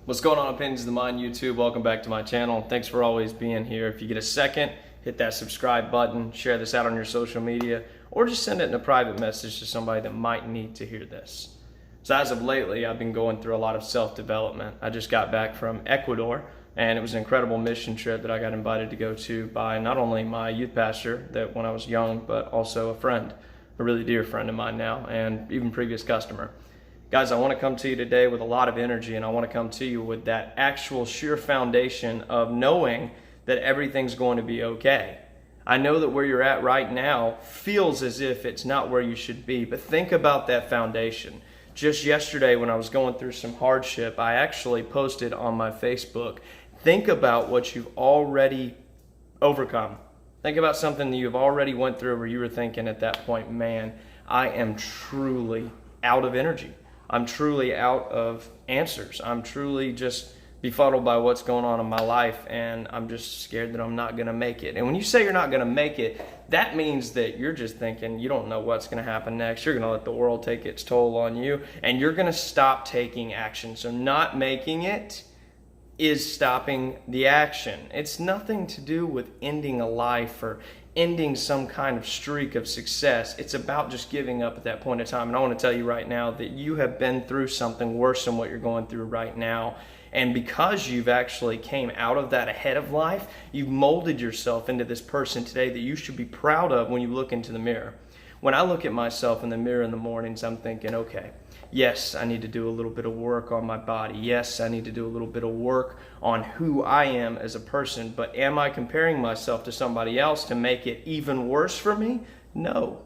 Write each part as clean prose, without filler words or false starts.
What's going on, Opinions of the Mind YouTube? Welcome back to my channel. Thanks for always being here. If you get a second, hit that subscribe button, share this out on your social media, or just send it in a private message to somebody that might need to hear this. So as of lately, I've been going through a lot of self-development. I just got back from Ecuador, and it was an incredible mission trip that I got invited to go to by not only my youth pastor that when I was young, but also a friend, a really dear friend of mine now, and even previous customer. Guys, I want to come to you today with a lot of energy, and I want to come to you with that actual sheer foundation of knowing that everything's going to be okay. I know that where you're at right now feels as if it's not where you should be, but think about that foundation. Just yesterday when I was going through some hardship, I actually posted on my Facebook, think about what you've already overcome. Think about something that you've already went through where you were thinking at that point, man, I am truly out of energy. I'm truly out of answers. I'm truly just befuddled by what's going on in my life, and I'm just scared that I'm not going to make it. And when you say you're not going to make it, that means that you're just thinking you don't know what's going to happen next. You're going to let the world take its toll on you, and you're going to stop taking action. So not making it is stopping the action. It's nothing to do with ending a life or ending some kind of streak of success. It's about just giving up at that point in time. And I want to tell you right now that you have been through something worse than what you're going through right now. And because you've actually came out of that ahead of life, you've molded yourself into this person today that you should be proud of when you look into the mirror. When I look at myself in the mirror in the mornings, I'm thinking, okay, yes, I need to do a little bit of work on my body. Yes, I need to do a little bit of work on who I am as a person. But am I comparing myself to somebody else to make it even worse for me? No.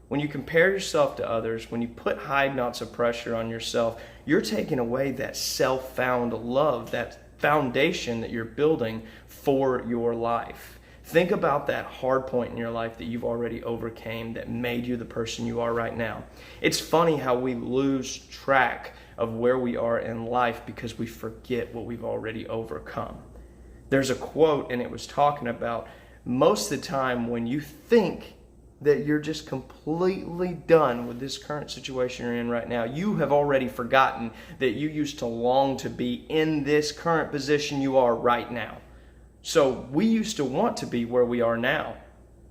When you compare yourself to others, when you put high amounts of pressure on yourself, you're taking away that self-found love, that foundation that you're building for your life. Think about that hard point in your life that you've already overcame that made you the person you are right now. It's funny how we lose track of where we are in life because we forget what we've already overcome. There's a quote, and it was talking about most of the time when you think that you're just completely done with this current situation you're in right now, you have already forgotten that you used to long to be in this current position you are right now. So we used to want to be where we are now.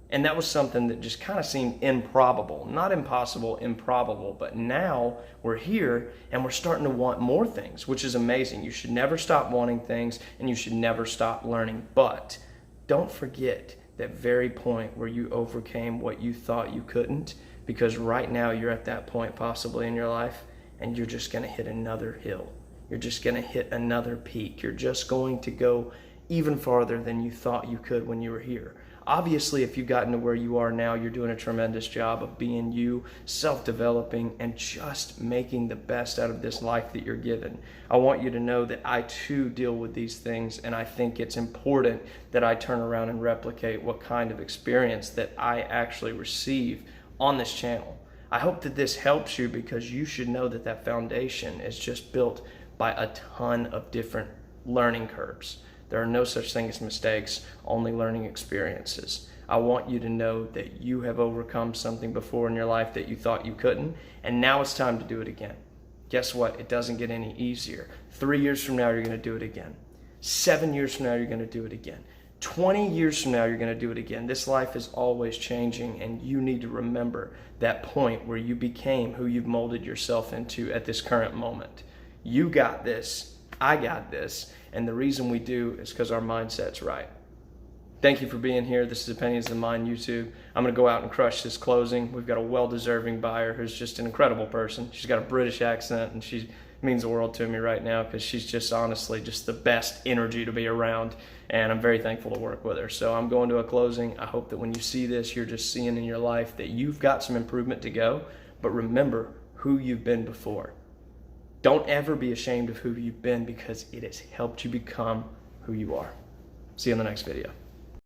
And that was something that just kind of seemed improbable. Not impossible, improbable. But now we're here and we're starting to want more things, which is amazing. You should never stop wanting things and you should never stop learning. But don't forget that very point where you overcame what you thought you couldn't, because right now you're at that point possibly in your life and you're just going to hit another hill. You're just going to hit another peak. You're just going to go even farther than you thought you could when you were here. Obviously, if you've gotten to where you are now, you're doing a tremendous job of being you, self-developing, and just making the best out of this life that you're given. I want you to know that I too deal with these things, and I think it's important that I turn around and replicate what kind of experience that I actually receive on this channel. I hope that this helps you, because you should know that that foundation is just built by a ton of different learning curves. There are no such thing as mistakes, only learning experiences. I want you to know that you have overcome something before in your life that you thought you couldn't, and now it's time to do it again. Guess what? It doesn't get any easier. 3 years from now, you're going to do it again. 7 years from now, you're going to do it again. 20 years from now, you're going to do it again. This life is always changing, and you need to remember that point where you became who you've molded yourself into at this current moment. You got this. I got this. And the reason we do is because our mindset's right. Thank you for being here. This is Opinions of the Mind YouTube. I'm going to go out and crush this closing. We've got a well-deserving buyer who's just an incredible person. She's got a British accent, and she means the world to me right now because she's just honestly just the best energy to be around, and I'm very thankful to work with her. So I'm going to a closing. I hope that when you see this, you're just seeing in your life that you've got some improvement to go, but remember who you've been before. Don't ever be ashamed of who you've been, because it has helped you become who you are. See you in the next video.